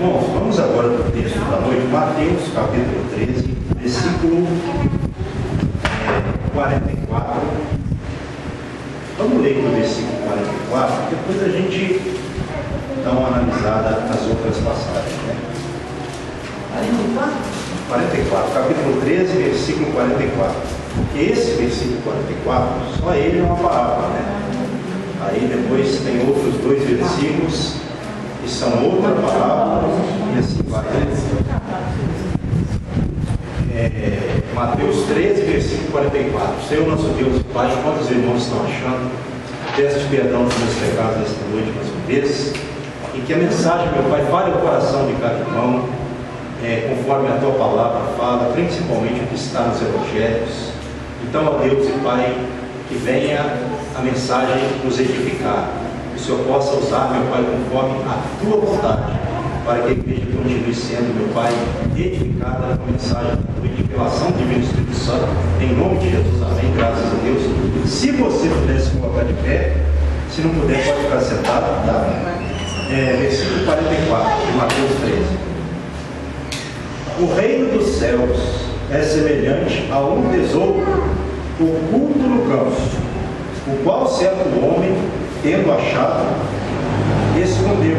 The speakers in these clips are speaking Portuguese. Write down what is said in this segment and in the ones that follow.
Bom, vamos agora para o texto da noite, Mateus, capítulo 13, versículo 44. Vamos ler o versículo 44, depois a gente dá uma analisada nas outras passagens. Né? 44, capítulo 13, versículo 44. Porque esse versículo 44, só ele é uma parábola, né? Aí depois tem outros dois versículos que são outra parábola, e assim vai. Mateus 13, versículo 44. Senhor nosso Deus e Pai, quantos irmãos estão achando? Peço perdão dos meus pecados nesta noite mais uma vez, e que a mensagem, meu Pai, fale ao coração de cada irmão, conforme a Tua palavra fala, principalmente o que está nos evangelhos. Então, ó Deus e Pai, que venha a mensagem nos edificar, que o Senhor possa usar, meu Pai, conforme a Tua vontade, para que a igreja continue sendo, meu Pai, edificada com a mensagem da Tua e pela ação divina do Espírito Santo, em nome de Jesus, amém, graças a Deus. Se você pudesse colocar de pé, se não puder, pode ficar sentado, tá? Versículo 44 de Mateus 13. O reino dos céus é semelhante a um tesouro oculto no campo, o qual certo homem, tendo achado, escondeu,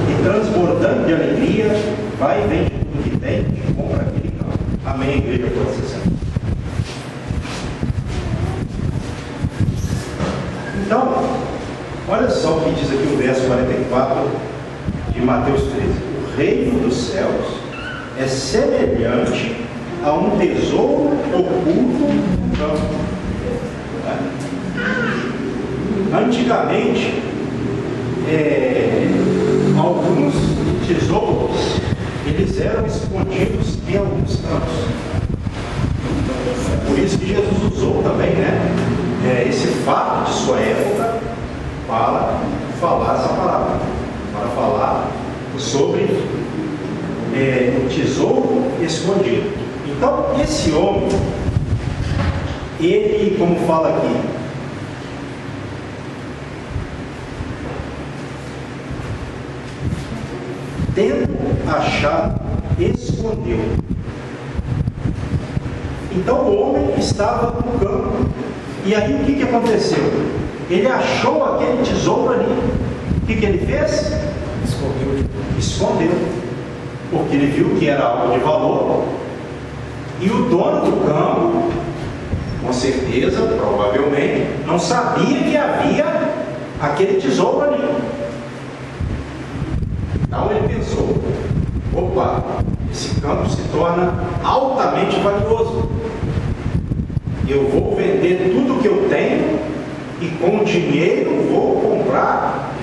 e transbordando de alegria, vai e vende tudo que tem e compra aquele campo. Amém, igreja, pode ser sempre. Então, olha só o que diz aqui o verso 44 de Mateus 13. O reino dos céus é semelhante a um tesouro oculto no campo. Antigamente, alguns tesouros, eles eram escondidos em alguns campos. Por isso que Jesus usou também, né, esse fato de sua época para falar essa palavra, para falar sobre o tesouro escondido. Então, esse homem, ele, como fala aqui, tendo achado, escondeu. Então o homem estava no campo. E aí o que aconteceu? Ele achou aquele tesouro ali. O que ele fez? Escondeu. Porque ele viu que era algo de valor. E o dono do campo, com certeza, provavelmente, não sabia que havia aquele tesouro ali. Então ele pensou: opa, esse campo se torna altamente valioso. Eu vou vender tudo que eu tenho e com o dinheiro vou comprar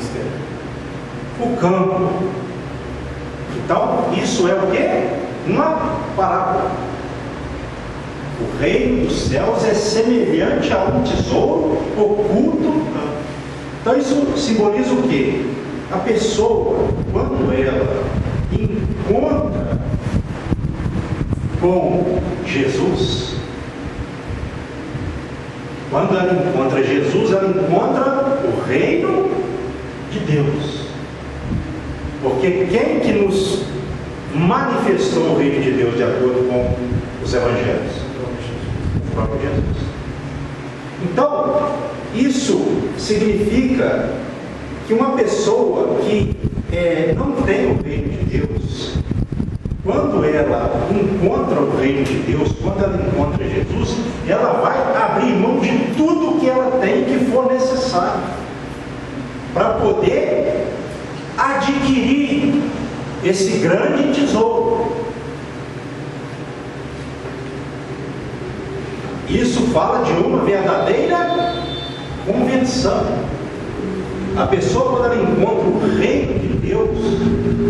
o campo. Então isso é o quê? Uma parábola. O reino dos céus é semelhante a um tesouro oculto no campo. Então isso simboliza o quê? A pessoa, quando ela encontra com Jesus, quando ela encontra Jesus, ela encontra o reino de Deus. Porque quem que nos manifestou o reino de Deus de acordo com os evangelhos? O próprio Jesus. Então, isso significa que uma pessoa que não tem o reino de Deus, quando ela encontra o reino de Deus, quando ela encontra Jesus, ela vai abrir mão de tudo que ela tem que for necessário para poder adquirir esse grande tesouro. Isso fala de uma verdadeira convenção. A pessoa, quando ela encontra o reino de Deus,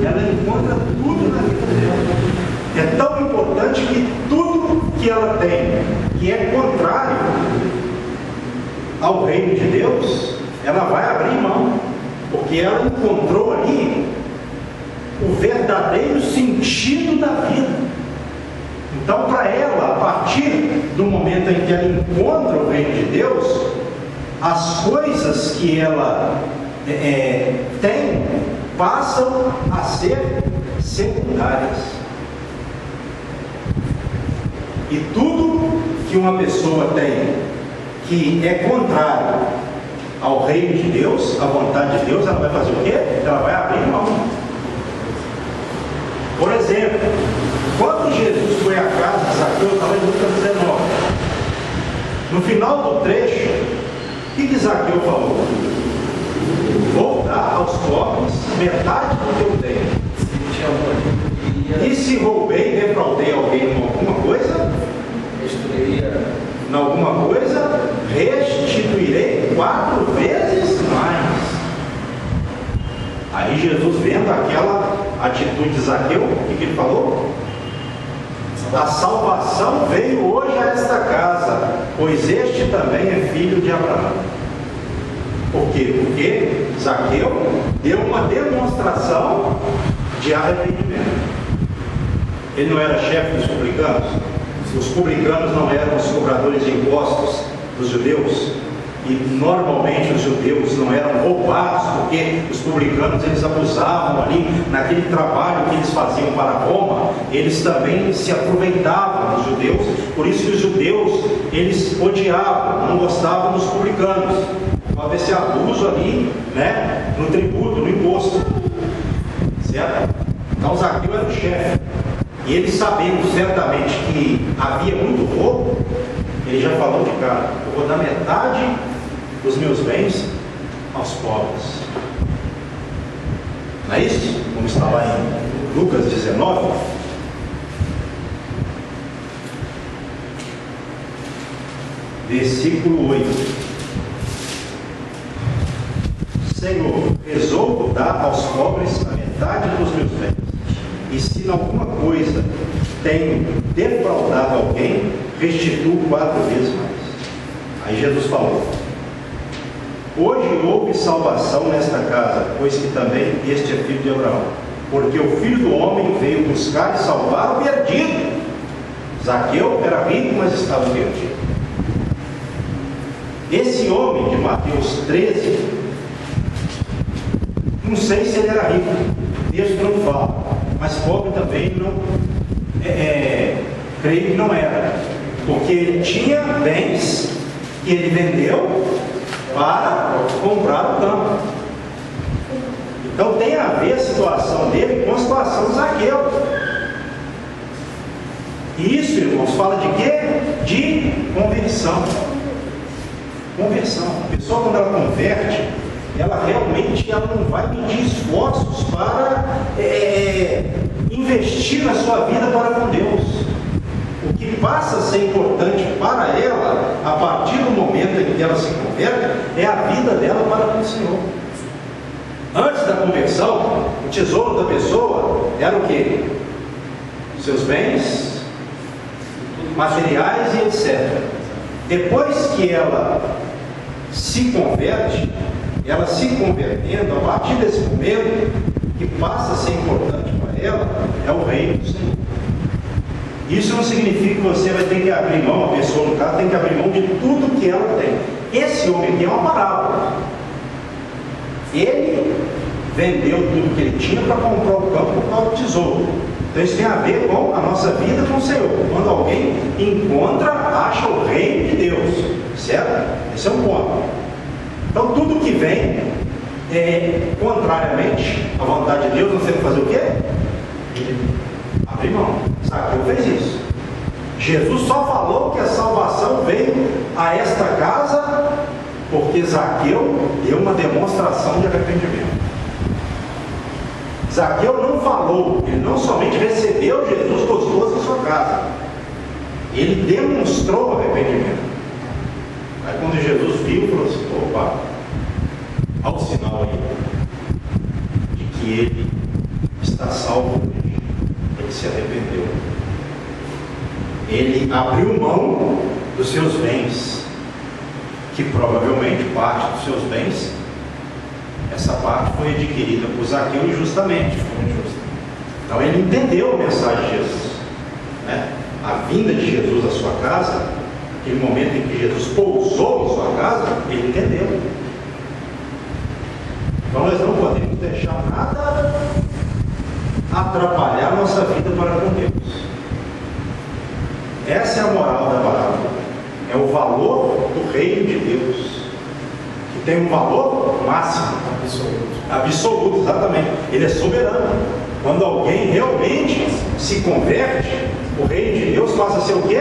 ela encontra tudo na vida dela. É tão importante que tudo que ela tem, que é contrário ao reino de Deus, ela vai abrir mão, porque ela encontrou ali o verdadeiro sentido da vida. Então, para ela, a partir do momento em que ela encontra o reino de Deus, as coisas que ela tem passam a ser secundárias. E tudo que uma pessoa tem que é contrário ao reino de Deus, à vontade de Deus, ela vai fazer o quê? Ela vai abrir mão. Por exemplo, quando Jesus foi à casa de Zaqueu, estava em Lucas 19. No final do trecho, o que Zaqueu falou? Vou dar aos pobres metade do que eu tenho. E se roubei, defraudei alguém em alguma coisa, em alguma coisa, restituirei 4 vezes mais. Aí Jesus, vendo aquela atitude de Zaqueu, o que ele falou? A salvação veio hoje a esta casa, pois este também é filho de Abraão. Por quê? Porque Zaqueu deu uma demonstração de arrependimento. Ele não era chefe dos publicanos. Os publicanos não eram os cobradores de impostos dos judeus. E normalmente os judeus não eram roubados, porque os publicanos eles abusavam ali naquele trabalho que eles faziam para Roma. Eles também se aproveitavam dos judeus. Por isso que os judeus eles odiavam, não gostavam dos publicanos. Pode esse abuso ali, né, no tributo, no imposto, certo? Então Zaqueu era o chefe, e ele, sabendo certamente que havia muito roubo, ele já falou de cara: eu vou dar metade dos meus bens aos pobres. Não é isso? Como está lá em Lucas 19. Versículo 8. Senhor, resolvo dar aos pobres a metade dos meus bens, e se em alguma coisa tenho defraudado alguém, restituo 4 vezes mais. Aí Jesus falou: hoje houve salvação nesta casa, pois que também este é filho de Abraão, porque o Filho do Homem veio buscar e salvar o perdido. Zaqueu era rico, mas estava perdido. Esse homem de Mateus 13, não sei se ele era rico, o texto não fala, mas pobre também não, creio que não era, porque ele tinha bens que ele vendeu para comprar o campo. Então tem a ver a situação dele com a situação de Zaqueu. E isso, irmãos, fala de quê? De conversão. Conversão. A pessoa, quando ela converte, ela realmente não vai medir esforços para investir na sua vida para com Deus. O que passa a ser importante para ela, a partir do momento em que ela se converte, é a vida dela para com o Senhor. Antes da conversão, o tesouro da pessoa era o quê? Seus bens materiais e etc. Depois que ela se converte, ela se convertendo, a partir desse momento, que passa a ser importante para ela, é o reino do Senhor. Isso não significa que você vai ter que abrir mão, a pessoa no caso tem que abrir mão de tudo que ela tem. Esse homem aqui é uma parábola. Ele vendeu tudo que ele tinha para comprar o campo por causa do tesouro. Então isso tem a ver com a nossa vida com o Senhor. Quando alguém encontra, acha o reino de Deus, certo? Esse é um ponto. Então tudo que vem contrariamente à vontade de Deus, nós temos que fazer o quê? Abrir mão. Zaqueu fez isso. Jesus só falou que a salvação veio a esta casa porque Zaqueu deu uma demonstração de arrependimento. Zaqueu não falou, ele não somente recebeu Jesus gostoso em sua casa, ele demonstrou arrependimento. Aí quando Jesus viu, falou assim: opa, olha o sinal aí de que ele está salvo hoje. Ele se arrependeu. Ele abriu mão dos seus bens, que provavelmente parte dos seus bens, essa parte foi adquirida por Zaqueu injustamente. Então ele entendeu a mensagem de Jesus, né? A vinda de Jesus à sua casa, aquele momento em que Jesus pousou em sua casa, ele entendeu. Então nós não podemos deixar nada atrapalhar a nossa vida para com Deus. Essa é a moral da parábola. É o valor do reino de Deus, que tem um valor máximo, absoluto, exatamente. Ele é soberano. Quando alguém realmente se converte, o reino de Deus passa a ser o quê?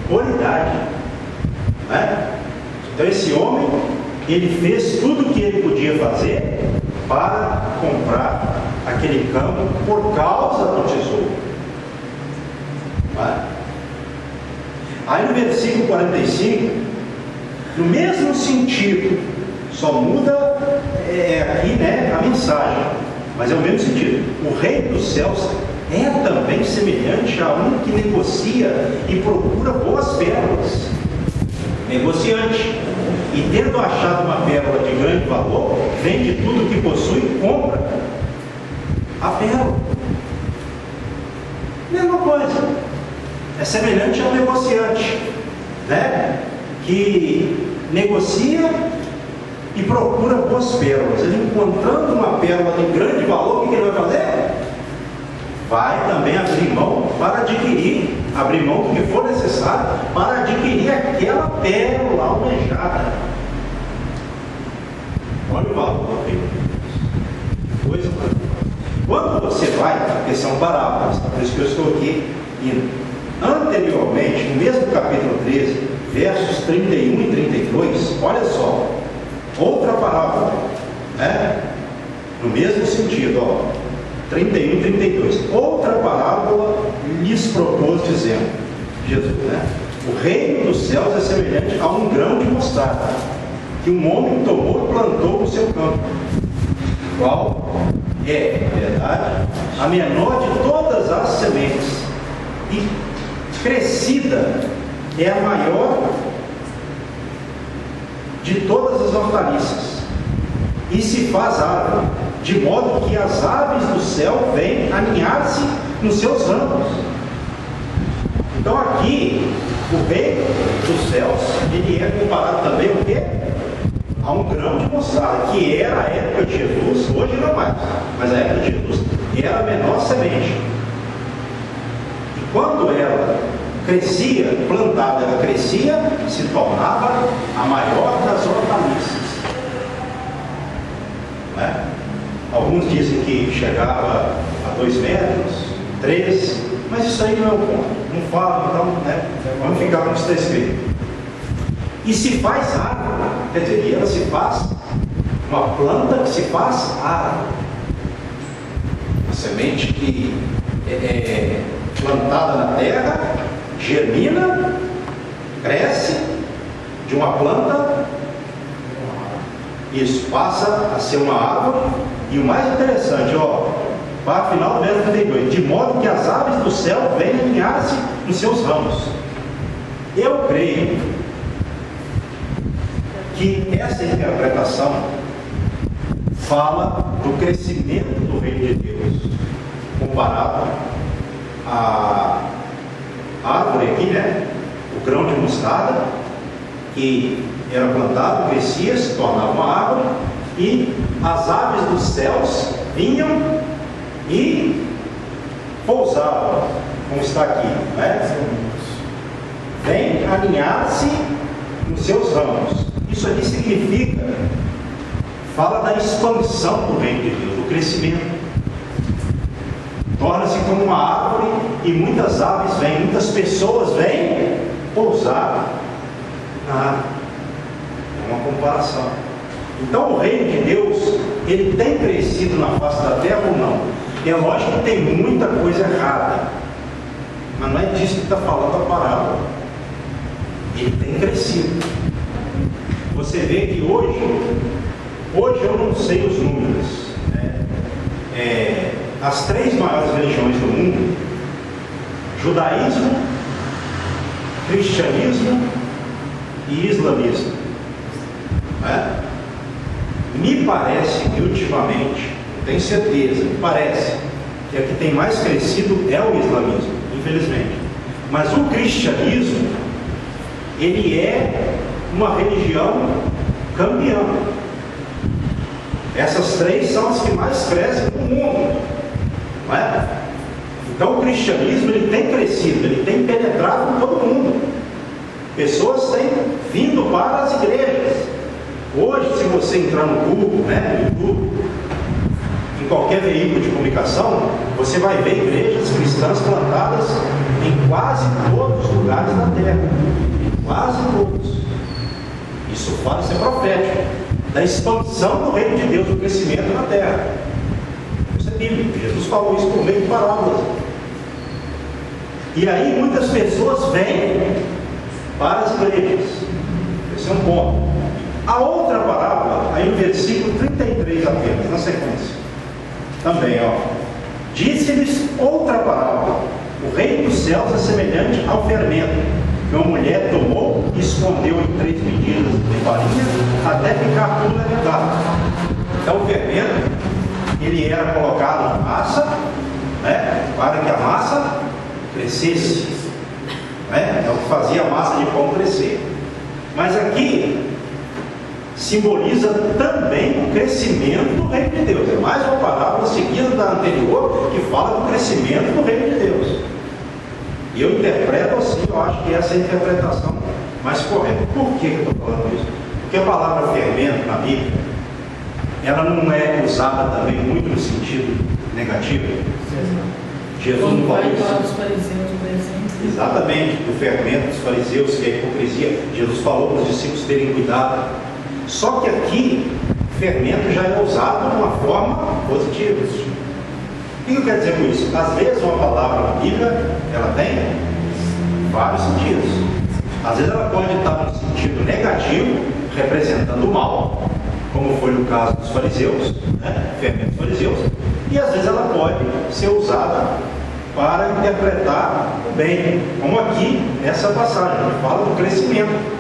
Prioridade. Né? Então esse homem, ele fez tudo o que ele podia fazer para comprar aquele campo por causa do tesouro. Né? Aí no versículo 45, no mesmo sentido, só muda aqui, né, a mensagem, mas é o mesmo sentido. O reino dos céus é também semelhante a um que negocia e procura boas pérolas. Negociante. E tendo achado uma pérola de grande valor, vende tudo que possui e compra a pérola. Mesma coisa. É semelhante ao negociante, né? Que negocia e procura boas pérolas. Ele encontrando uma pérola de grande valor, o que ele vai fazer? Vai também abrir mão para adquirir, abrir mão do que for necessário para adquirir aquela pérola almejada. Olha o valor do reino de Deus. Coisa maravilhosa. Quando você vai, porque são parábolas, por isso que eu estou aqui indo. Anteriormente, no mesmo capítulo 13, versos 31 e 32, olha só, outra parábola, né? No mesmo sentido, ó, 31 e 32. Outra parábola lhes propôs, dizendo, Jesus, né? O reino dos céus é semelhante a um grão de mostarda, que um homem tomou e plantou no seu campo, qual é, na verdade, a menor de todas as sementes, e crescida é a maior de todas as hortaliças, e se faz árvore, de modo que as aves do céu vêm aninhar-se nos seus ramos. Então aqui, o reino dos céus, ele é comparado também o quê? A um grão de mostarda, que era a época de Jesus, hoje não mais, mas a época de Jesus era a menor semente. E quando ela crescia, plantada, ela crescia, se tornava a maior das hortaliças. Né? Alguns dizem que chegava a 2 metros, 3, mas isso aí não é o ponto. Não fala, então, né? Vamos ficar com o que está escrito. E se faz árvore, quer dizer, ela se faz uma planta que se faz árvore. Uma semente que é plantada na terra, germina, cresce de uma planta, isso passa a ser uma árvore. E o mais interessante, ó, para o final do verso 32, de modo que as aves do céu venham aninhar-se nos seus ramos. Eu creio que essa interpretação fala do crescimento do reino de Deus, comparado à árvore aqui, né? O grão de mostarda, que era plantado, crescia, se tornava uma árvore, e as aves dos céus vinham e pousavam, como está aqui, né? Vem aninhar-se nos seus ramos. Isso aqui significa, fala da expansão do reino de Deus, do crescimento. Torna-se como uma árvore e muitas aves vêm, muitas pessoas vêm pousar na árvore. É uma comparação. Então o reino de Deus, ele tem crescido na face da terra ou não? É lógico que tem muita coisa errada, mas não é disso que está falando a parábola. Ele tem crescido. Você vê que hoje eu não sei os números, né? As 3 maiores religiões do mundo, judaísmo, cristianismo e islamismo, né? Me parece que ultimamente, tenho certeza, me parece que a que tem mais crescido é o islamismo, infelizmente. Mas o cristianismo, ele é uma religião campeã. Essas três são as que mais crescem no mundo, não é? Então o cristianismo ele tem crescido, ele tem penetrado em todo mundo. Pessoas têm vindo para as igrejas. Hoje, se você entrar no Google, né, no YouTube, em qualquer veículo de comunicação, você vai ver igrejas cristãs plantadas em quase todos os lugares da terra. Quase todos. Isso fala, isso é profético, da expansão do reino de Deus, do crescimento na terra. Isso é bíblico. Jesus falou isso por meio de parábolas. E aí muitas pessoas vêm para as igrejas. Esse é um ponto. A outra parábola, aí no versículo 33 apenas, na sequência. Também, ó. Disse-lhes outra parábola: o reino dos céus é semelhante ao fermento, que uma mulher tomou e escondeu em 3 medidas de farinha, até ficar tudo levedado. Então o fermento, ele era colocado na massa, né, para que a massa crescesse, né? É o que fazia a massa de pão crescer. Mas aqui simboliza também o crescimento do reino de Deus. É mais uma parábola seguida da anterior que fala do crescimento do reino de Deus. E eu interpreto assim, eu acho que essa é a interpretação mais correta. Por que eu estou falando isso? Porque a palavra fermento na Bíblia, ela não é usada também muito no sentido negativo. Jesus não falou isso. Exatamente, do fermento dos fariseus, que é a hipocrisia. Jesus falou para os discípulos terem cuidado. Só que aqui, fermento já é usado de uma forma positiva. O que eu quero dizer com isso? Às vezes uma palavra na Bíblia, ela tem vários sentidos. Às vezes ela pode estar no sentido negativo, representando o mal, como foi no caso dos fariseus, né? Fermento dos fariseus. E às vezes ela pode ser usada para interpretar o bem, como aqui nessa passagem, que fala do crescimento,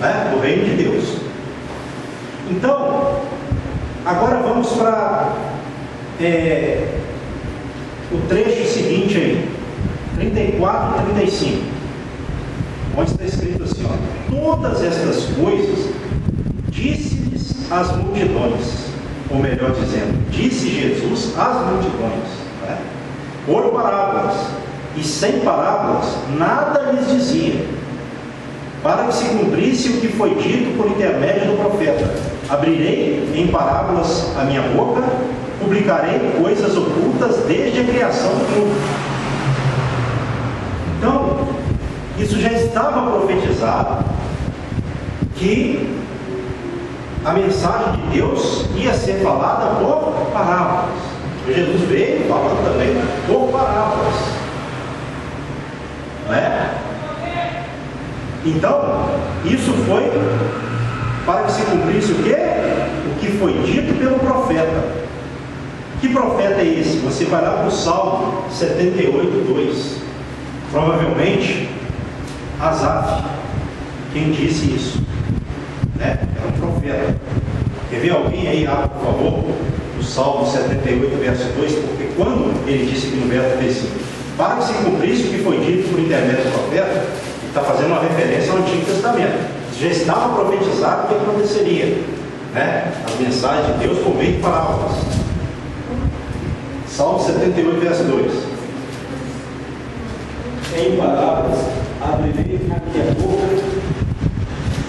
né, do reino de Deus. Então, agora vamos para o trecho seguinte aí, 34 e 35, onde está escrito assim, ó: todas estas coisas disse-lhes às multidões, ou melhor dizendo, disse Jesus às multidões, né, por parábolas, e sem parábolas nada lhes dizia, para que se cumprisse o que foi dito por intermédio do profeta: abrirei em parábolas a minha boca, publicarei coisas ocultas desde a criação do mundo. Então, isso já estava profetizado, que a mensagem de Deus ia ser falada por parábolas. Jesus veio falando também por parábolas, não é? Então, isso foi para que se cumprisse o quê? O que foi dito pelo profeta. Que profeta é esse? Você vai lá para o Salmo 78:2. Provavelmente Asaf, quem disse isso, né? Era um profeta. Quer ver alguém aí, por favor, o Salmo 78, verso 2, porque quando ele disse aqui no verso 35, para que se cumprisse o que foi dito por intermédio do profeta, está fazendo uma referência ao Antigo Testamento. Já estava profetizado o que aconteceria, né? As mensagens de Deus por meio de parábolas. Salmo 78, verso 2. Em parábolas abrirei a minha boca,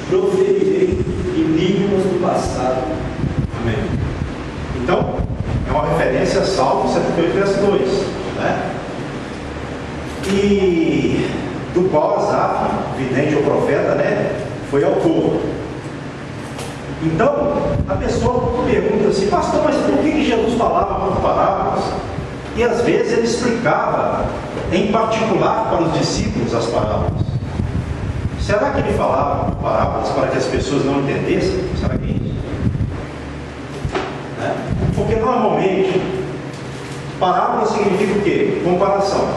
proferirei enigmas do passado. Amém. Então, é uma referência a Salmo 78, verso 2, né? E do qual Asaf, vidente ou profeta, né, foi autor. Então, a pessoa pergunta assim: pastor, mas por que Jesus falava por parábolas? E às vezes ele explicava em particular para os discípulos as parábolas. Será que ele falava por parábolas para que as pessoas não entendessem? Será que é isso? Né? Porque normalmente parábola significa o quê? Comparação.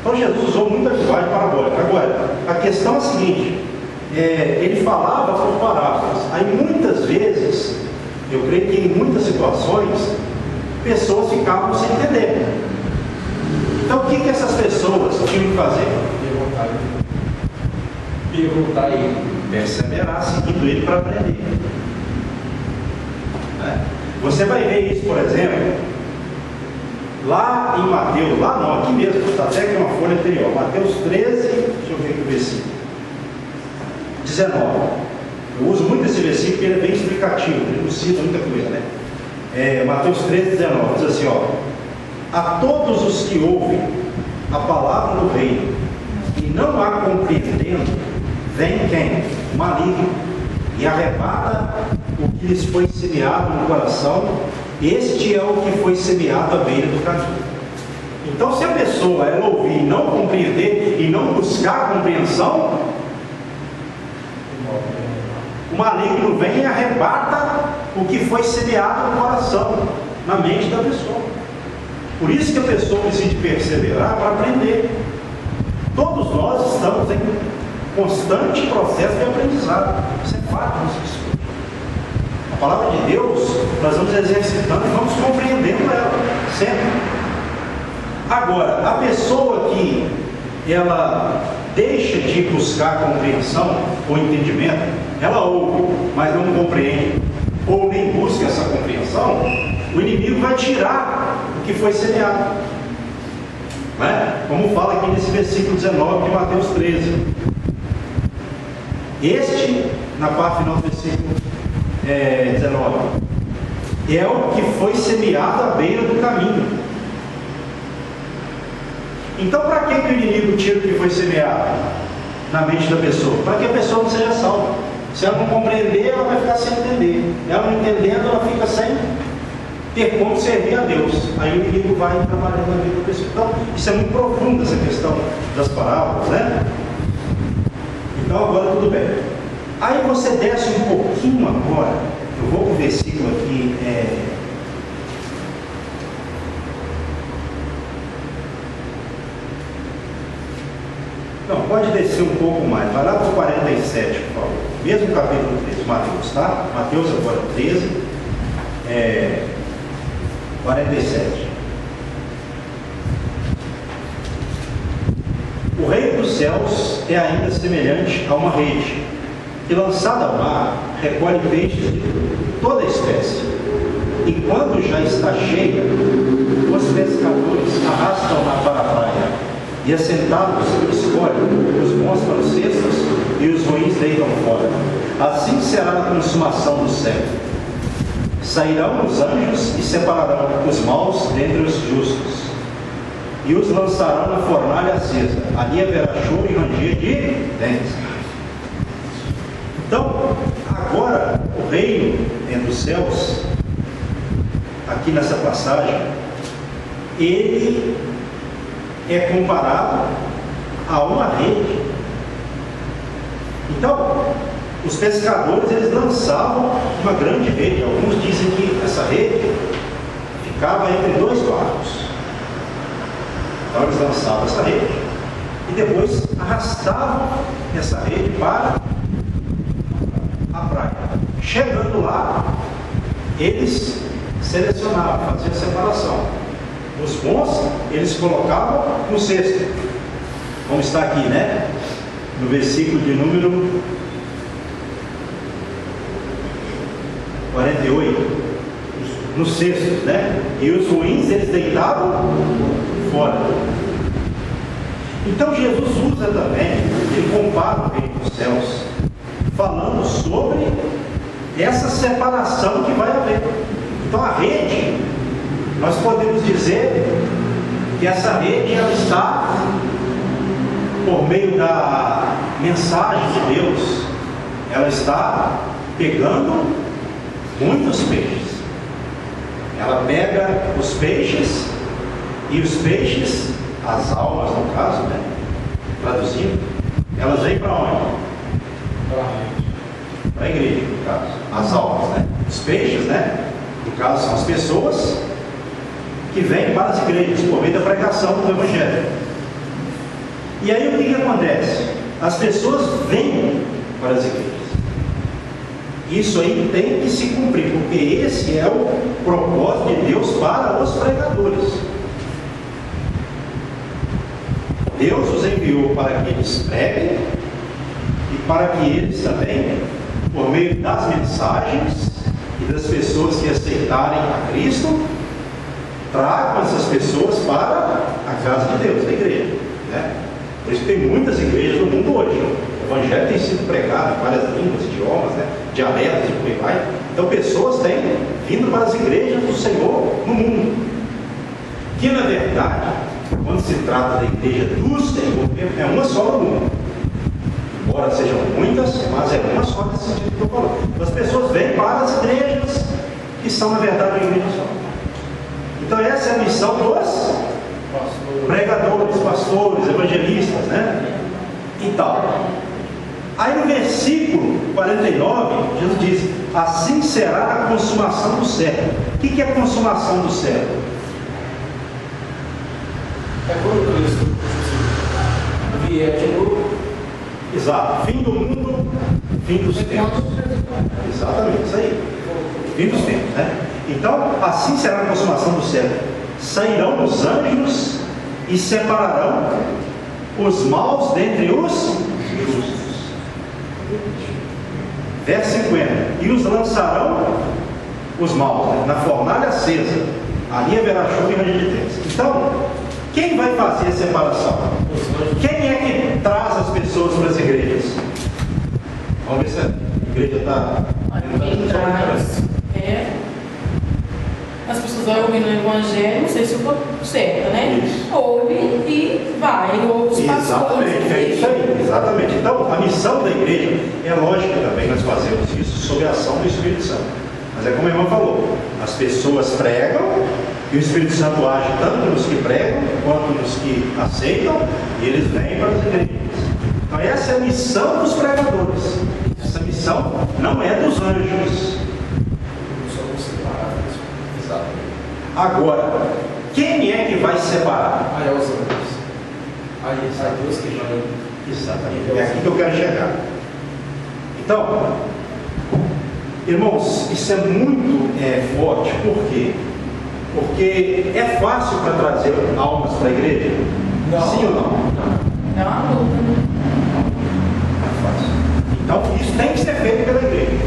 Então Jesus usou muita linguagem parabólica. Agora, a questão é a seguinte: ele falava por parábolas. Aí muitas vezes, eu creio que em muitas situações, pessoas ficavam sem entender. Então o que essas pessoas tinham que fazer? Perguntar ele. Perseverar seguindo ele para aprender. né? Você vai ver isso, por exemplo, lá em Mateus, lá não, aqui mesmo, está até aqui uma folha anterior, Mateus 13, deixa eu ver aqui o versículo, 19. Eu uso muito esse versículo porque ele é bem explicativo, ele não cita muita coisa, né? Mateus 13, 19, diz assim, ó: a todos os que ouvem a palavra do reino e não a compreendendo, vem quem? O maligno, e arrebata o que lhes foi semeado no coração. Este é o que foi semeado à beira do caminho. Então, se a pessoa ela ouvir e não compreender e não buscar compreensão, o maligno vem e arrebata o que foi semeado no coração, na mente da pessoa. Por isso que a pessoa precisa perseverar para aprender. Todos nós estamos em constante processo de aprendizado. Isso é fato, não se discute. A palavra de Deus, nós vamos exercitando e vamos compreendendo ela, sempre. Agora, a pessoa que ela deixa de buscar compreensão ou entendimento, ela ouve, mas não compreende, ou nem busca essa compreensão, o inimigo vai tirar o que foi semeado, né? Como fala aqui nesse versículo 19 de Mateus 13. Este, na parte final do versículo 19, é o que foi semeado à beira do caminho. Então, para que o inimigo tira o que foi semeado na mente da pessoa? Para que a pessoa não seja salva. Se ela não compreender, ela vai ficar sem entender. Ela não entendendo, ela fica sem ter como servir a Deus. Aí o inimigo vai trabalhando na vida da pessoa. Então, isso é muito profundo, essa questão das parábolas, né? Então, agora tudo bem. Aí você desce um pouquinho agora. Eu vou para o versículo aqui. Não, pode descer um pouco mais. Vai lá para o 47, por favor. Mesmo capítulo 13, Mateus, tá? Mateus agora 13, 47. O reino dos céus é ainda semelhante a uma rede, que lançada ao mar, recolhe peixes de toda espécie. E quando já está cheia, os pescadores arrastam-na para a praia, e assentados escolhem os bons para os cestos e os ruins deitam fora. Assim será a consumação do século. Sairão os anjos e separarão os maus dentre os justos, e os lançarão na fornalha acesa. Ali haverá choro e ranger de dentes. Então, agora, o reino entre os céus, aqui nessa passagem, ele é comparado a uma rede. Então, os pescadores, eles lançavam uma grande rede. Alguns dizem que essa rede ficava entre dois barcos. Então, eles lançavam essa rede e depois arrastavam essa rede para a praia. Chegando lá, eles selecionavam, faziam a separação. Os bons, eles colocavam no cesto, como está aqui, né? No versículo de número 48, nos cestos, né? E os ruins, eles deitavam fora. Então Jesus usa também, ele compara o reino dos céus, falando sobre essa separação que vai haver. Então a rede, nós podemos dizer que essa rede ela está por meio da mensagem de Deus, ela está pegando muitos peixes. Ela pega os peixes, e os peixes, as almas no caso, né? Traduzindo, elas vêm para onde? Para a igreja, no caso. As almas, né? Os peixes, né? No caso, são as pessoas que vêm para as igrejas por meio da pregação do Evangelho. E aí o que acontece? As pessoas vêm para as igrejas. Isso aí tem que se cumprir, porque esse é o propósito de Deus para os pregadores. Deus os enviou para que eles preguem e para que eles também, por meio das mensagens, e das pessoas que aceitarem a Cristo, tragam essas pessoas para a casa de Deus, a igreja, né? Por isso que tem muitas igrejas no mundo hoje. O evangelho tem sido pregado em várias línguas, idiomas, né? Dialetos e por aí vai. Então pessoas têm vindo para as igrejas do Senhor no mundo. Que na verdade, quando se trata da igreja do Senhor, é uma só no mundo. Embora sejam muitas, mas é uma só nesse sentido que eu estou falando. As pessoas vêm para as igrejas que são na verdade uma igreja só. Então essa é a missão dos pregadores, pastores, evangelistas, né? Então, aí no versículo 49, Jesus diz: assim será a consumação do século. O que é a consumação do século? É quando Cristo vier de novo. Exato, fim do mundo, fim dos tempos. Exatamente, isso aí. Fim dos tempos, né? Então, assim será a consumação do século. Sairão os anjos e separarão os maus dentre os justos. Verso 50. E os lançarão os maus, né, na fornalha acesa. Ali haverá choro e ranger de dentes. Então, quem vai fazer a separação? Quem é que traz as pessoas para as igrejas? Vamos ver se a igreja está... Quem traz as pessoas vão ouvir no evangelho, não sei se eu estou certa, né? Isso. Ouve e vai, ouve os pastores. Exatamente, é isso aí, exatamente. Então, a missão da igreja, é lógico também nós fazemos isso sob a ação do Espírito Santo. Mas é como a irmã falou, as pessoas pregam, e o Espírito Santo age tanto nos que pregam, quanto nos que aceitam, e eles vêm para as igrejas. Então essa é a missão dos pregadores. Essa missão não é dos anjos. Agora, quem é que vai separar? Aí é os anjos. Aí sai Deus que vai. Exatamente, é aqui que eu quero chegar. Então, irmãos, isso é muito forte. Por quê? Porque é fácil para trazer almas para a igreja? Não. Sim ou não? É uma luta, né? É fácil. Então, isso tem que ser feito pela igreja.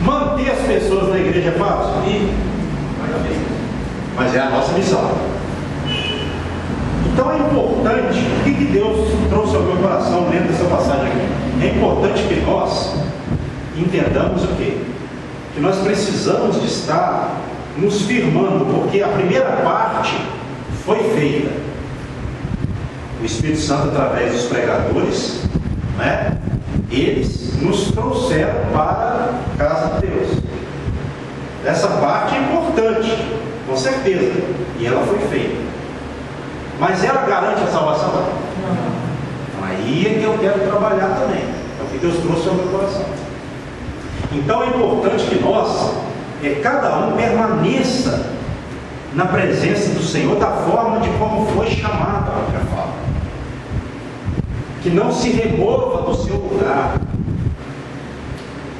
Manter as pessoas na igreja é fácil? Mas é a nossa missão. Então é importante, o que Deus trouxe ao meu coração dentro dessa passagem aqui? É importante que nós entendamos o quê? Que nós precisamos de estar nos firmando, porque a primeira parte foi feita. O Espírito Santo, através dos pregadores, né? Eles nos trouxeram para a casa de Deus. Essa parte é importante, com certeza, e ela foi feita. Mas ela garante a salvação? Não. Aí é que eu quero trabalhar também. É o que Deus trouxe ao meu coração. Então é importante que nós, cada um permaneça na presença do Senhor da forma de como foi chamado a outra fala. Que não se remova do seu lugar.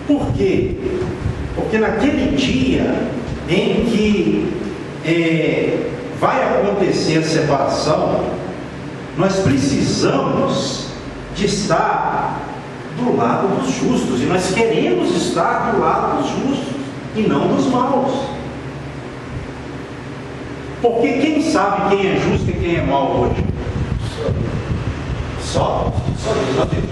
Por quê? Porque naquele dia em que vai acontecer a separação, nós precisamos de estar do lado dos justos, e nós queremos estar do lado dos justos e não dos maus. Porque quem sabe quem é justo e quem é mau hoje? Só Deus.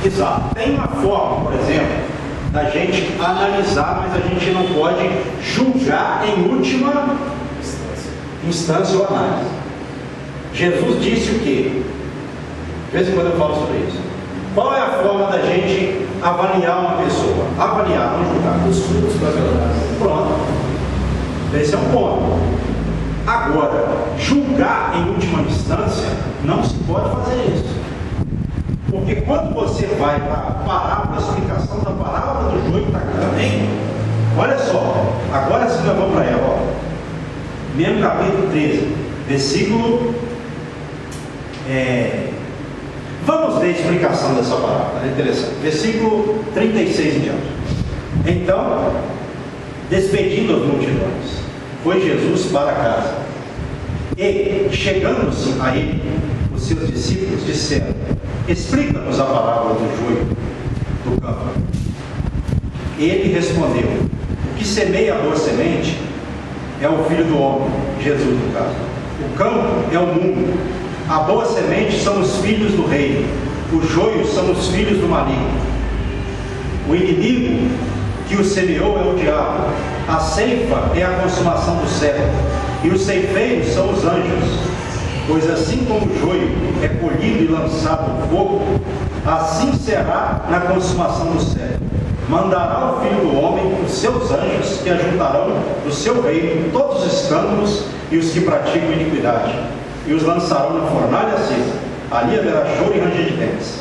Exato. Tem uma forma, por exemplo, da gente analisar, mas a gente não pode julgar em última instância ou análise. Jesus disse o quê? De vez em quando eu falo sobre isso. Qual é a forma da gente avaliar uma pessoa? Avaliar, não julgar. Os frutos da verdade. Pronto. Esse é um ponto. Agora, julgar em última instância, não se pode fazer isso. Porque quando você vai para a parábola, a explicação da parábola do joio que está aqui também, olha só, agora sim nós vamos para ela, ó. Mesmo capítulo 13, versículo. Vamos ver a explicação dessa parábola, é interessante. Versículo 36 em diante. Então, despedindo as multidões, foi Jesus para casa. E, chegando-se a ele, os seus discípulos disseram: explica-nos a parábola do joio do campo. Ele respondeu: o que semeia a boa semente é o Filho do Homem, Jesus no caso. O campo é o mundo. A boa semente são os filhos do reino. Os joios são os filhos do maligno. O inimigo que o semeou é o diabo. A ceifa é a consumação do século. E os ceifeiros são os anjos. Pois assim como o joio é colhido e lançado no fogo, assim será na consumação do século. Mandará o Filho do Homem os seus anjos, que ajuntarão do seu reino todos os escândalos e os que praticam iniquidade, e os lançarão na fornalha acesa. Ali haverá choro e ranger de dentes.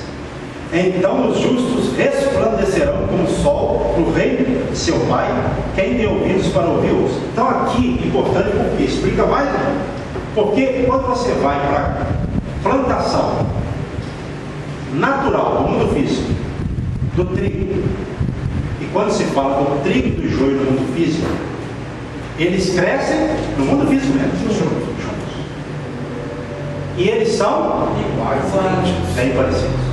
Então os justos resplandecerão como o sol no reino de seu Pai. Quem tem ouvidos para ouvir, ouça. Então aqui, importante porque explica mais, né? Porque quando você vai para plantação natural do mundo físico, do trigo, e quando se fala do trigo e do joio no mundo físico, eles crescem no mundo físico mesmo, juntos. E eles são iguais, bem parecidos.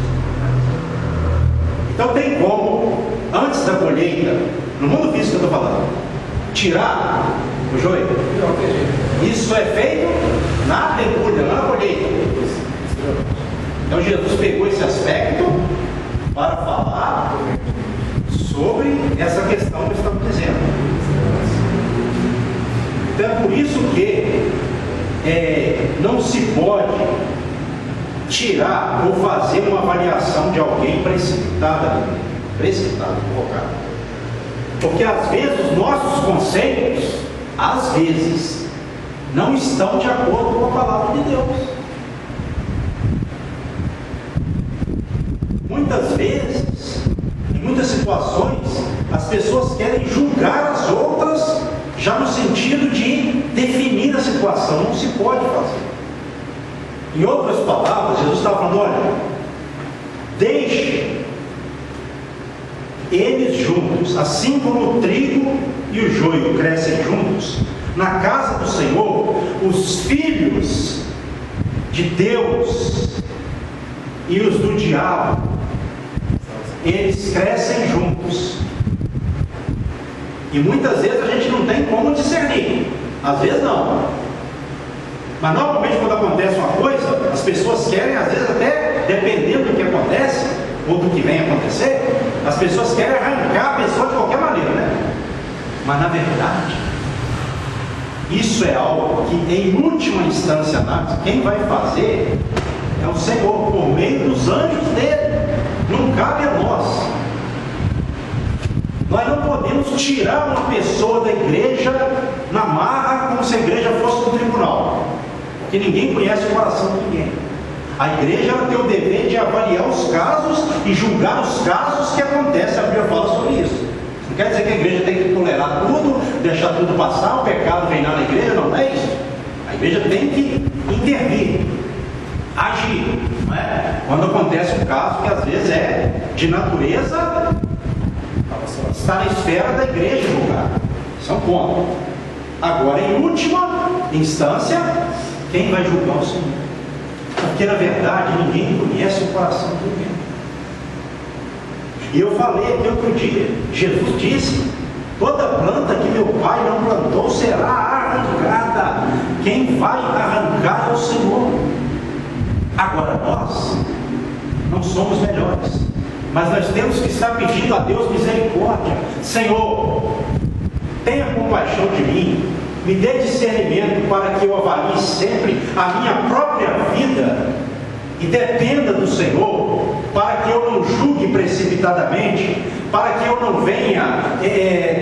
Então tem como, antes da colheita, no mundo físico que eu estou falando, tirar o joio. Isso é feito na debulha, na colheita. Então Jesus pegou esse aspecto para falar sobre essa questão que estamos dizendo. Então é por isso que não se pode tirar ou fazer uma avaliação de alguém precipitada, colocada. Porque às vezes os nossos conceitos, às vezes, não estão de acordo com a palavra de Deus. Muitas vezes, em muitas situações, as pessoas querem julgar as outras já no sentido de definir a situação. Não se pode fazer. Em outras palavras, Jesus está falando: olha, deixe eles juntos, assim como o trigo e o joio crescem juntos, na casa do Senhor, os filhos de Deus e os do diabo, eles crescem juntos. E muitas vezes a gente não tem como discernir, às vezes não. Mas normalmente quando acontece uma coisa, as pessoas querem, às vezes até, dependendo do que acontece, ou do que vem acontecer, as pessoas querem arrancar a pessoa de qualquer maneira, né? Mas na verdade, isso é algo que em última instância, quem vai fazer é o Senhor, por meio dos anjos dele. Não cabe a nós. Nós não podemos tirar uma pessoa da igreja na marra como se a igreja fosse um tribunal, porque ninguém conhece o coração de ninguém. A igreja tem o dever de avaliar os casos e julgar os casos que acontecem. A Bíblia fala sobre isso. Não quer dizer que a igreja tem que tolerar tudo, deixar tudo passar, o pecado reinar na igreja, não é isso. A igreja tem que intervir, agir, não é? Quando acontece um caso que às vezes é de natureza, está na esfera da igreja julgar. Isso é um ponto. Agora, em última instância, quem vai julgar o Senhor? Porque na verdade ninguém conhece o coração de ninguém. E eu falei aqui outro dia, Jesus disse: toda planta que meu Pai não plantou será arrancada. Quem vai arrancar é o Senhor. Agora nós não somos melhores, mas nós temos que estar pedindo a Deus misericórdia. Senhor, tenha compaixão de mim, me dê discernimento para que eu avalie sempre a minha própria vida e dependa do Senhor, para que eu não julgue precipitadamente, para que eu não venha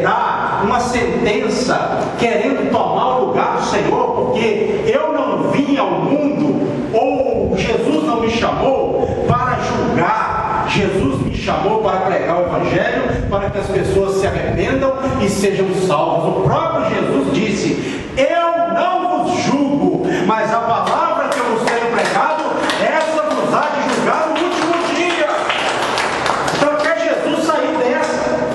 dar uma sentença querendo tomar o lugar do Senhor, porque eu não vim ao mundo, ou Jesus não me chamou para julgar. Jesus me chamou para pregar o Evangelho, para que as pessoas se arrependam e sejam salvas. O próprio Jesus disse: eu não vos julgo, mas a palavra que eu vos tenho pregado, essa vos há de julgar no último dia. Então até Jesus saiu dessa,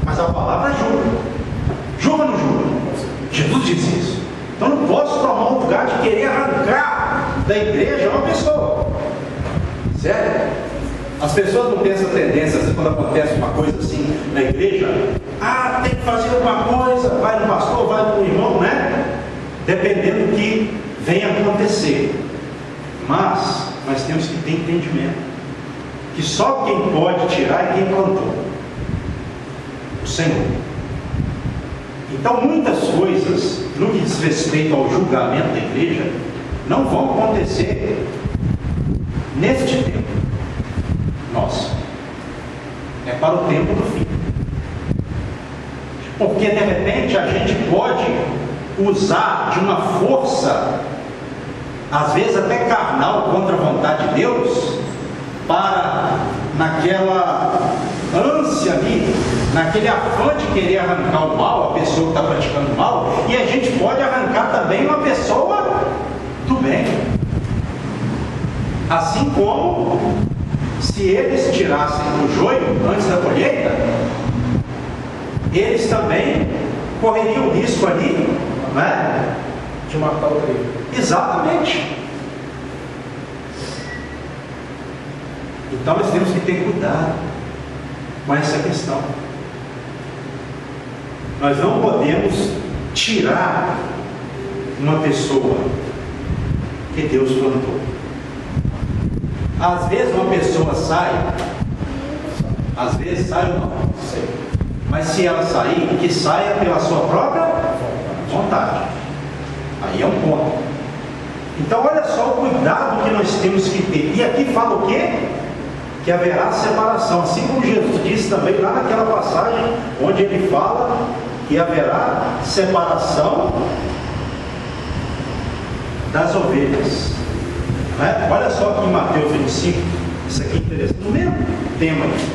mas a palavra julga. Julga ou não julga? Jesus disse isso. Então não posso tomar o lugar de querer arrancar da igreja uma pessoa, certo? As pessoas não têm essa tendência, às vezes, quando acontece uma coisa assim na igreja, tem que fazer alguma coisa, vai no pastor, vai no irmão, né? Dependendo do que venha acontecer. Mas nós temos que ter entendimento que só quem pode tirar é quem plantou, o Senhor. Então muitas coisas, no que diz respeito ao julgamento da igreja, não vão acontecer neste tempo nosso. É para o tempo do fim. Porque de repente a gente pode usar de uma força, às vezes até carnal, contra a vontade de Deus, para naquela ânsia ali, naquele afã de querer arrancar o mal, a pessoa que está praticando o mal, e a gente pode arrancar também uma pessoa do bem. Assim como se eles tirassem o joio antes da colheita, eles também correriam o risco ali, não é? De matar o trigo. Exatamente. Então nós temos que ter cuidado com essa questão. Nós não podemos tirar uma pessoa que Deus plantou. Às vezes uma pessoa sai, às vezes sai ou não, mas se ela sair, que saia pela sua própria vontade. Aí é um ponto. Então olha só o cuidado que nós temos que ter. E aqui fala o quê? Que haverá separação, assim como Jesus disse também lá naquela passagem onde ele fala que haverá separação das ovelhas. Olha só aqui em Mateus 25, isso aqui é interessante, no mesmo tema aqui,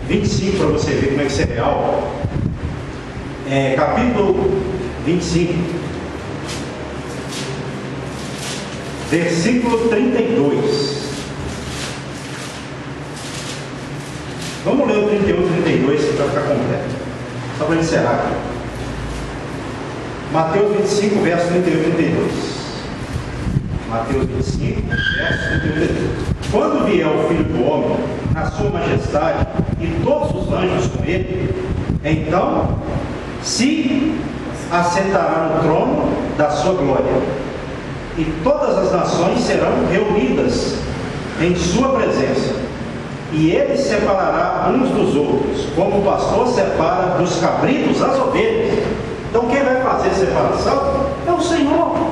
25, para você ver como é que isso é real. Capítulo 25, versículo 32. Vamos ler o 31 e 32 para ficar completo, só para encerrar aqui. Mateus 25, verso 31 e 32. Mateus 25, verso 31 e 32. Quando vier o Filho do Homem, na sua majestade, e todos os anjos com ele, então se assentará no trono da sua glória, e todas as nações serão reunidas em sua presença. E ele separará uns dos outros, como o pastor separa dos cabritos as ovelhas. Então quem vai fazer a separação é o Senhor.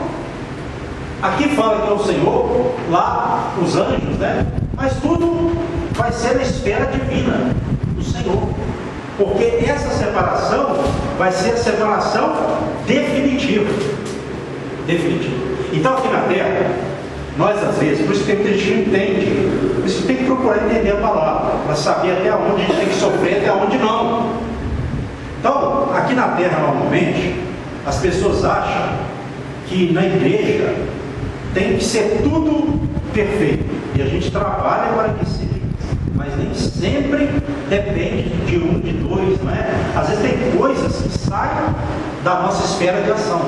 Aqui fala que é o Senhor, lá os anjos, né? Mas tudo vai ser na esfera divina do Senhor. Porque essa separação vai ser a separação definitiva. Definitiva. Então aqui na terra, nós às vezes, por isso que muita gente não entende, por isso que tem que procurar entender a palavra, para saber até onde a gente tem que sofrer, até onde não. Então, aqui na terra normalmente, as pessoas acham que na igreja tem que ser tudo perfeito, e a gente trabalha para que seja, mas nem sempre depende de um, de dois, não é? Às vezes tem coisas que saem da nossa esfera de ação.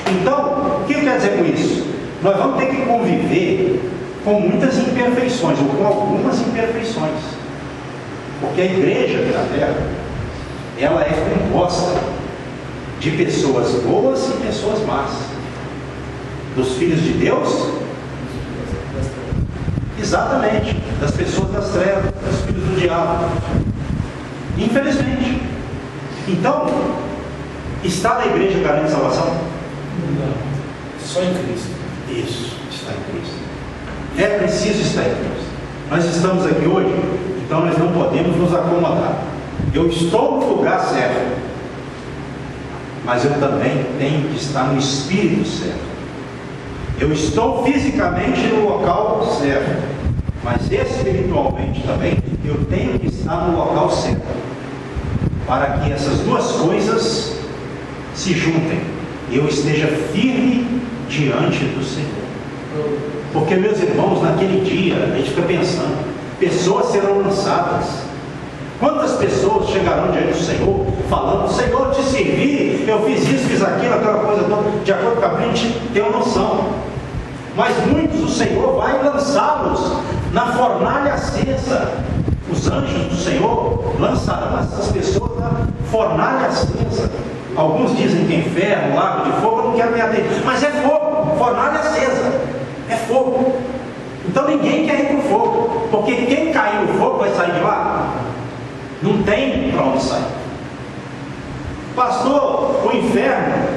Então, o que eu quero dizer com isso? Nós vamos ter que conviver com muitas imperfeições, ou com algumas imperfeições, porque a igreja aqui na terra, ela é composta de pessoas boas e pessoas más, dos filhos de Deus, exatamente, das pessoas das trevas, dos filhos do diabo, infelizmente. Então, está na igreja garante salvação? Não, só em Cristo. Isso, está em Cristo. É preciso estar em Cristo. Nós estamos aqui hoje, então nós não podemos nos acomodar. Eu estou no lugar certo, mas eu também tenho que estar no espírito certo. Eu estou fisicamente no local certo, mas espiritualmente também eu tenho que estar no local certo, para que essas duas coisas se juntem e eu esteja firme diante do Senhor. Porque, meus irmãos, naquele dia a gente fica pensando, pessoas serão lançadas. Quantas pessoas chegarão diante do Senhor falando: Senhor, te servi, eu fiz isso, fiz aquilo, aquela coisa toda, de acordo com a gente tem uma noção. mas muitos o Senhor vai lançá-los na fornalha acesa. Os anjos do Senhor lançarão essas pessoas na fornalha acesa. Alguns dizem que inferno, lago de fogo, eu não quero me ater, mas é fogo, fornalha acesa, é fogo. Então ninguém quer ir para o fogo, porque quem cair no fogo vai sair de lá. Não tem para onde sair. Pastor, o inferno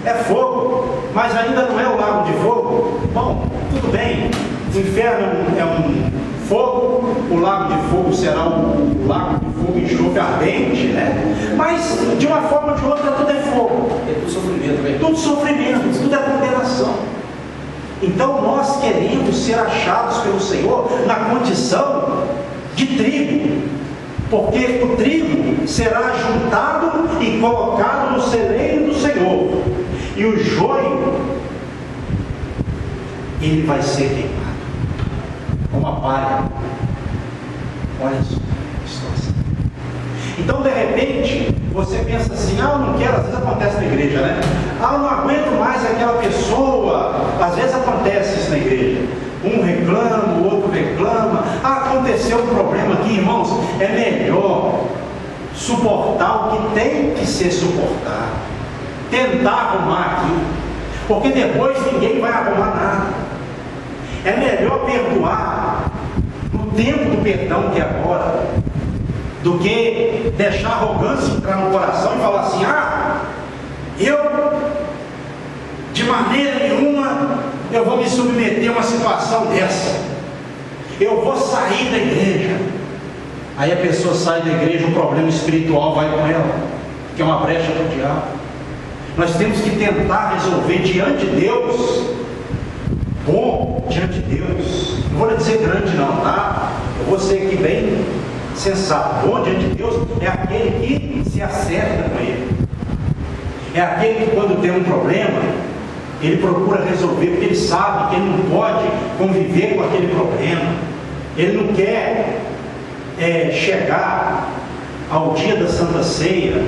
é fogo, mas ainda não é o lago de fogo. Bom, tudo bem, o inferno é um fogo, o lago de fogo será o lago de fogo e enxofre ardente, né? Mas de uma forma ou de outra tudo é fogo. É tudo sofrimento, né? Tudo sofrimento, tudo é condenação. Então nós queremos ser achados pelo Senhor na condição de trigo, porque o trigo será juntado e colocado no celeiro do Senhor, e o joio ele vai ser queimado como a palha. Olha só a situação. Então de repente você pensa assim: eu não quero, às vezes acontece na igreja, né? Eu não aguento mais aquela pessoa. Às vezes acontece isso na igreja. Um reclama, o outro reclama. Aconteceu um problema aqui, irmãos. É melhor suportar o que tem que ser suportado, tentar arrumar aquilo, porque depois ninguém vai arrumar nada. É melhor perdoar no tempo do perdão, que é agora, do que deixar a arrogância entrar no coração e falar assim: eu de maneira nenhuma eu vou me submeter a uma situação dessa, eu vou sair da igreja. Aí a pessoa sai da igreja, o problema espiritual vai com ela, que é uma brecha do diabo. Nós temos que tentar resolver diante de Deus, bom diante de Deus. Não vou lhe dizer grande não, tá? Eu vou ser aqui bem sensato. Bom diante de Deus é aquele que se acerta com Ele. É aquele que, quando tem um problema, ele procura resolver, porque ele sabe que ele não pode conviver com aquele problema. Ele não quer chegar ao dia da Santa Ceia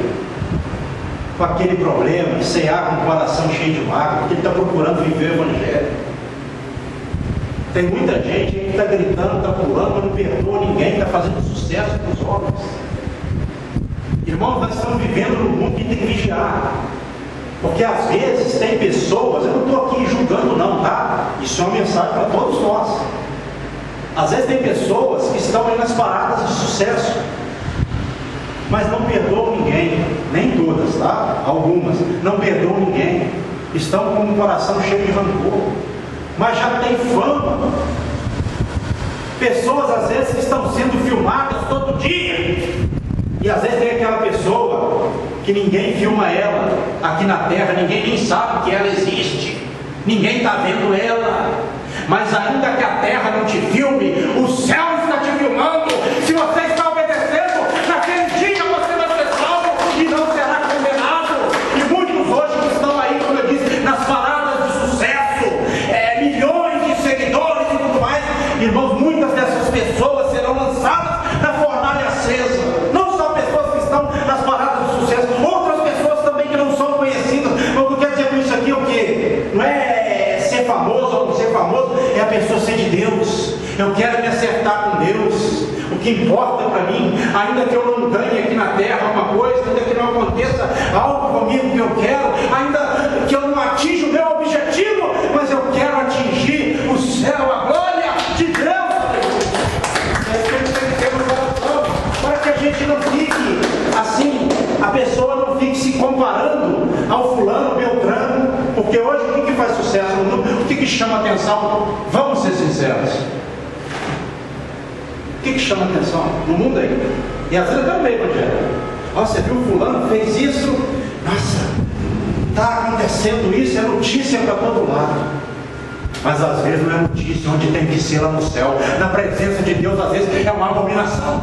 com aquele problema e ceiar com o coração cheio de mágoa, porque ele está procurando viver o Evangelho. Tem muita gente que está gritando, está pulando, mas não perdoa ninguém, está fazendo sucesso para os homens. Irmãos, nós estamos vivendo num mundo que tem que vigiar. Porque às vezes tem pessoas, eu não estou aqui julgando não, tá? Isso é uma mensagem para todos nós. Às vezes tem pessoas que estão aí nas paradas de sucesso, mas não perdoam ninguém, nem todas, tá? Algumas, não perdoam ninguém, estão com o coração cheio de rancor, mas já tem fama. Pessoas às vezes estão sendo filmadas todo dia, e às vezes tem aquela pessoa que ninguém filma ela aqui na terra, ninguém nem sabe que ela existe, ninguém está vendo ela, mas ainda que a terra não te filme, o céu está te filmando. Se você está obedecendo, naquele dia você vai ser salvo e não será condenado. E muitos hoje que estão aí, como eu disse, nas paradas de sucesso, milhões de seguidores e tudo mais, irmãos, muitas dessas pessoas serão lançadas na fornalha acesa. Não só pessoas que estão nas paradas de sucesso, outras pessoas também que não são conhecidas. Mas o que eu quero dizer com isso aqui é o quê? Não é ser famoso ou não ser famoso, é a pessoa ser de Deus. Eu quero me acertar com Deus. O que importa para mim, ainda que eu não ganhe aqui na terra uma coisa, ainda que não aconteça algo comigo que eu quero, ainda que eu não atinja o meu objetivo, mas eu quero atingir o céu, a glória de Deus. Para que a gente não fique assim, a pessoa não fique se comparando ao fulano, beltrano, porque hoje o que faz sucesso no mundo? O que chama atenção? Vamos ser sinceros. O que chama atenção no mundo aí? E às vezes também, Evangelho. Você viu o fulano, fez isso, nossa, está acontecendo isso, é notícia para todo lado. Mas às vezes não é notícia onde tem que ser lá no céu. Na presença de Deus, às vezes é uma abominação.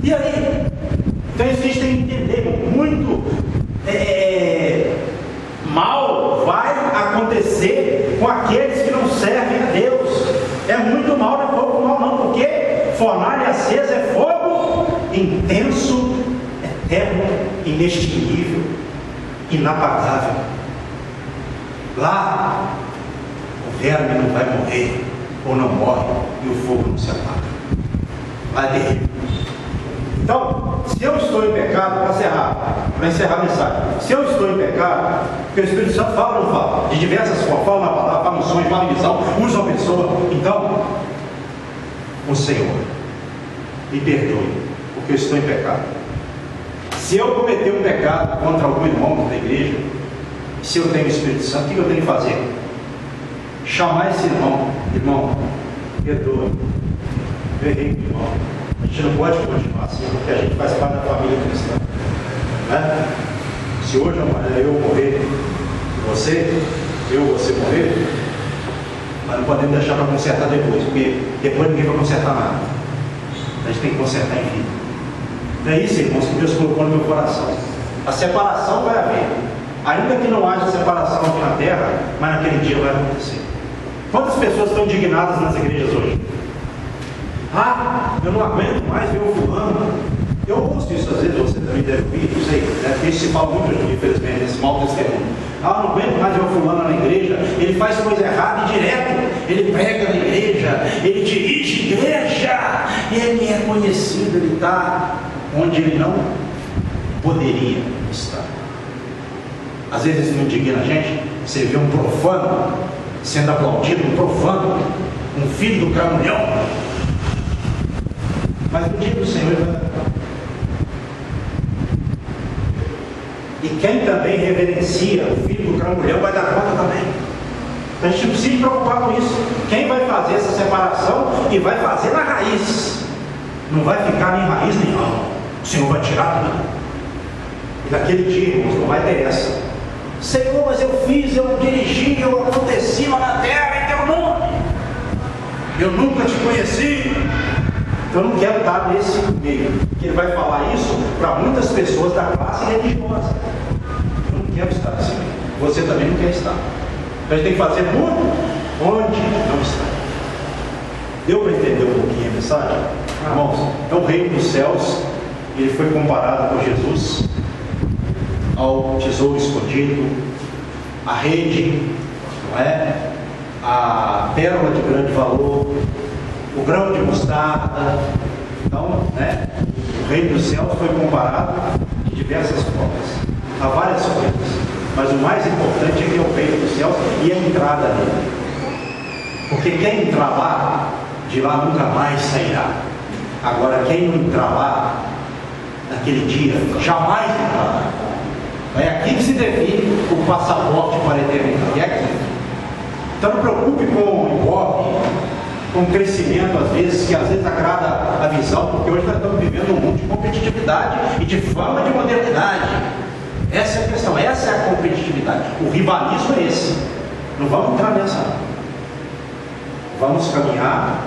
E aí? Então isso a gente tem que entender. Muito mal vai acontecer com aqueles que não servem a Deus. É muito mal, não é pouco mal não, porque fornalha acesa é fogo intenso, eterno, inextinguível, inapagável. Lá verme não vai morrer, ou não morre, e o fogo não se apaga. Vai terrível. Então, se eu estou em pecado, para encerrar a mensagem, se eu estou em pecado, porque o Espírito Santo fala ou não fala? De diversas formas, fala na palavra, fala no sonho, fala em visão, usa uma pessoa. Então, o Senhor me perdoe, porque eu estou em pecado. Se eu cometer um pecado contra algum irmão da igreja, se eu tenho o Espírito Santo, o que eu tenho que fazer? Chamar esse irmão, perdoa, eu errei, irmão. A gente não pode continuar assim, porque a gente faz parte da família cristã, né? Se hoje eu morrer, você morrer, mas não podemos deixar para consertar depois, porque depois ninguém vai consertar nada. A gente tem que consertar em vida. Não é isso, irmãos, que Deus colocou no meu coração. A separação vai haver. Ainda que não haja separação aqui na terra, mas naquele dia vai acontecer. Quantas pessoas estão indignadas nas igrejas hoje? Eu não aguento mais ver o fulano. Eu ouço isso às vezes, você também deve ouvir, não sei, né? Isso se fala muito hoje, infelizmente, esse mau testemunho. Não aguento mais ver o fulano na igreja, ele faz coisa errada e direto, ele prega na igreja, ele dirige a igreja, ele é conhecido, ele está onde ele não poderia estar. Às vezes isso não indigna a gente, você vê um profano sendo aplaudido, um profano, um filho do cramulhão. Mas no dia do Senhor ele vai dar conta. E quem também reverencia o filho do cramulhão vai dar conta também. Então a gente não precisa se preocupar com isso. Quem vai fazer essa separação e vai fazer na raiz. Não vai ficar nem raiz nem alma. O Senhor vai tirar tudo. E naquele dia, irmãos, não vai ter essa. Senhor, mas eu fiz, eu dirigi, eu aconteci lá na terra em teu nome. Eu nunca te conheci. Então eu não quero estar nesse meio. Porque ele vai falar isso para muitas pessoas da classe religiosa. Eu não quero estar nesse meio. Você também não quer estar. Então a gente tem que fazer muito onde não está. Deu para entender um pouquinho a mensagem? Irmãos, é o reino dos céus. Ele foi comparado por Jesus ao tesouro escondido, a rede, não é? A pérola de grande valor, o grão de mostarda. Então, né? O reino dos céus foi comparado de diversas formas, a várias coisas, mas o mais importante é que é o reino dos céus e a entrada nele, porque quem entrar lá, de lá nunca mais sairá. Agora quem não entrar lá, naquele dia, jamais entrará. É aqui que se define o passaporte para a eternidade. É aqui. Então não preocupe com o ibope, com o crescimento, às vezes, que às vezes agrada a visão, porque hoje nós estamos vivendo um mundo de competitividade e de fama de modernidade. Essa é a questão, essa é a competitividade. O rivalismo é esse. Não vamos entrar nessa. Vamos caminhar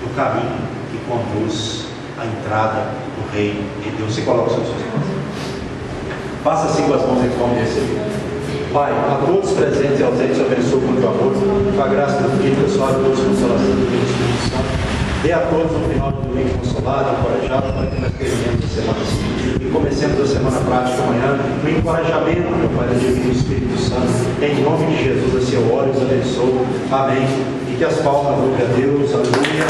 no caminho que conduz à entrada do reino de Deus. Você coloca os seus mãos. Faça assim com as mãos em forma de receber. Pai, a todos presentes e ausentes, eu abençoo com o teu amor, com a graça do Filho, pessoal, e todos consolação do Espírito Santo. Dê a todos no final de domingo consolado, encorajado, para que nós terminemos a semana assim. E comecemos a semana prática amanhã, no encorajamento, meu Pai, do Divino Espírito Santo. Em nome de Jesus, assim eu oro e os abençoo. Amém. E que as palmas louve a Deus, aleluia.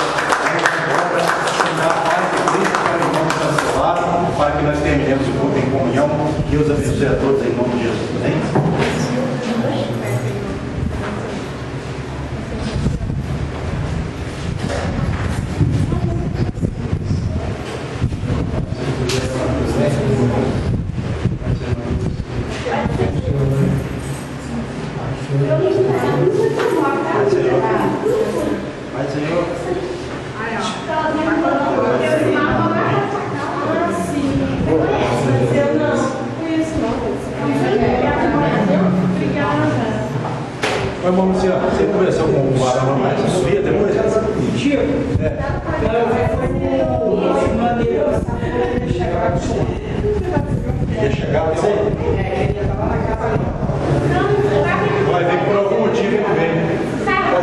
Para que nós terminemos o culto em comunhão. Deus abençoe a todos em nome de Jesus. Amém? Vai, Senhor. Oi, irmão Luciano, você conversou com o Barão, mas você subia depois? Mentira? É. Ia chegar até onde? Vai ver que por algum motivo ele vem. Eu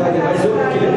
tenho, mas eu queria